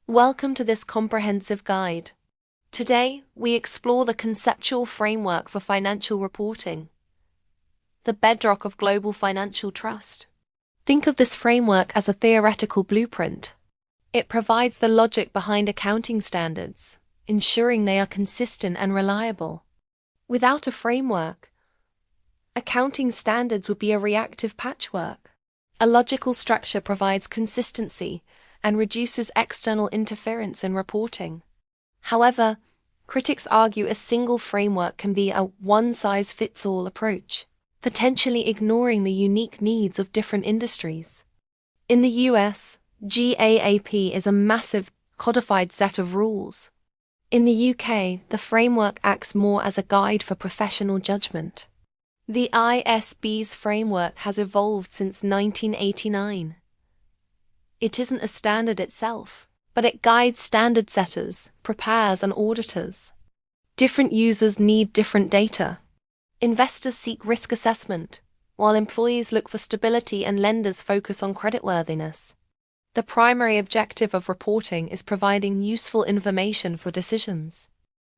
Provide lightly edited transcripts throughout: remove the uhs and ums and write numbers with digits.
Welcome to this comprehensive guide. Today, we explore the conceptual framework for financial reporting, the bedrock of global financial trust. Think of this framework as a theoretical blueprint. It provides the logic behind accounting standards, ensuring they are consistent and reliable. Without a framework, accounting standards would be a reactive patchwork. A logical structure provides consistency and reduces external interference in reporting. However, critics argue a single framework can be a one-size-fits-all approach, potentially ignoring the unique needs of different industries. In the US, GAAP is a massive, codified set of rules. In the UK, the framework acts more as a guide for professional judgment. The ISB's framework has evolved since 1989. It isn't a standard itself, but it guides standard setters, preparers, and auditors. Different users need different data. Investors seek risk assessment, while employees look for stability and lenders focus on creditworthiness. The primary objective of reporting is providing useful information for decisions.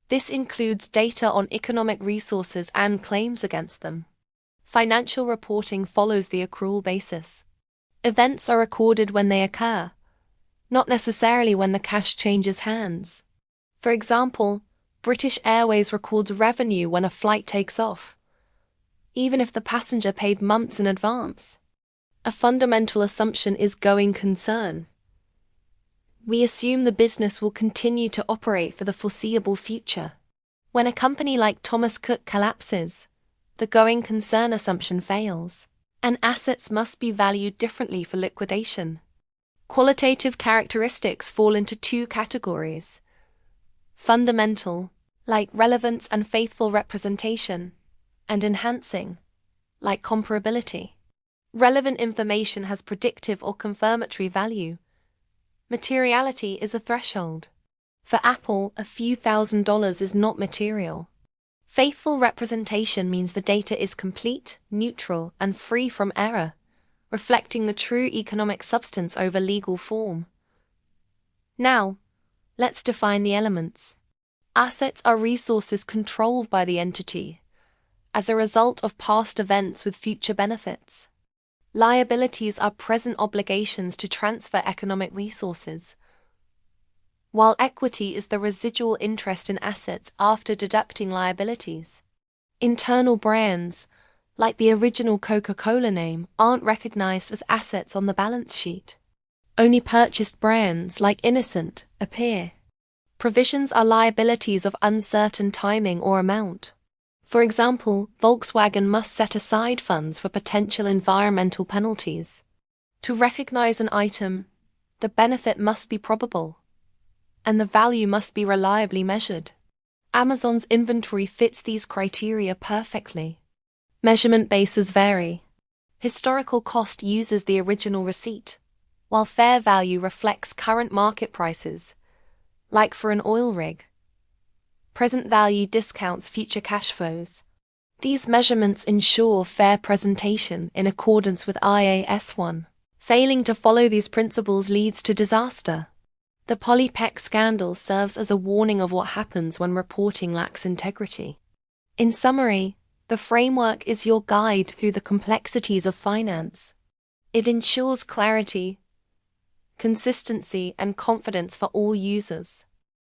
This includes data on economic resources and claims against them. Financial reporting follows the accrual basis. Events are recorded when they occur, not necessarily when the cash changes hands. For example, British Airways records revenue when a flight takes off, even if the passenger paid months in advance. A fundamental assumption is going concern. We assume the business will continue to operate for the foreseeable future. When a company like Thomas Cook collapses, the going concern assumption fails, and assets must be valued differently for liquidation. Qualitative characteristics fall into two categories: fundamental, like relevance and faithful representation, and enhancing, like comparability. Relevant information has predictive or confirmatory value. Materiality is a threshold. For Apple, a few $1,000s is not material. Faithful representation means the data is complete, neutral, and free from error, reflecting the true economic substance over legal form. Now, let's define the elements. Assets are resources controlled by the entity as a result of past events with future benefits. Liabilities are present obligations to transfer economic resources, while equity is the residual interest in assets after deducting liabilities. Internal brands, like the original Coca-Cola name, aren't recognized as assets on the balance sheet. Only purchased brands, like Innocent, appear. Provisions are liabilities of uncertain timing or amount. For example, Volkswagen must set aside funds for potential environmental penalties. To recognize an item, the benefit must be probable, and the value must be reliably measured. Amazon's inventory fits these criteria perfectly. Measurement bases vary. Historical cost uses the original receipt, while fair value reflects current market prices, like for an oil rig. Present value discounts future cash flows. These measurements ensure fair presentation in accordance with IAS 1. Failing to follow these principles leads to disaster. The Polypec scandal serves as a warning of what happens when reporting lacks integrity. In summary, the framework is your guide through the complexities of finance. It ensures clarity, consistency, and confidence for all users.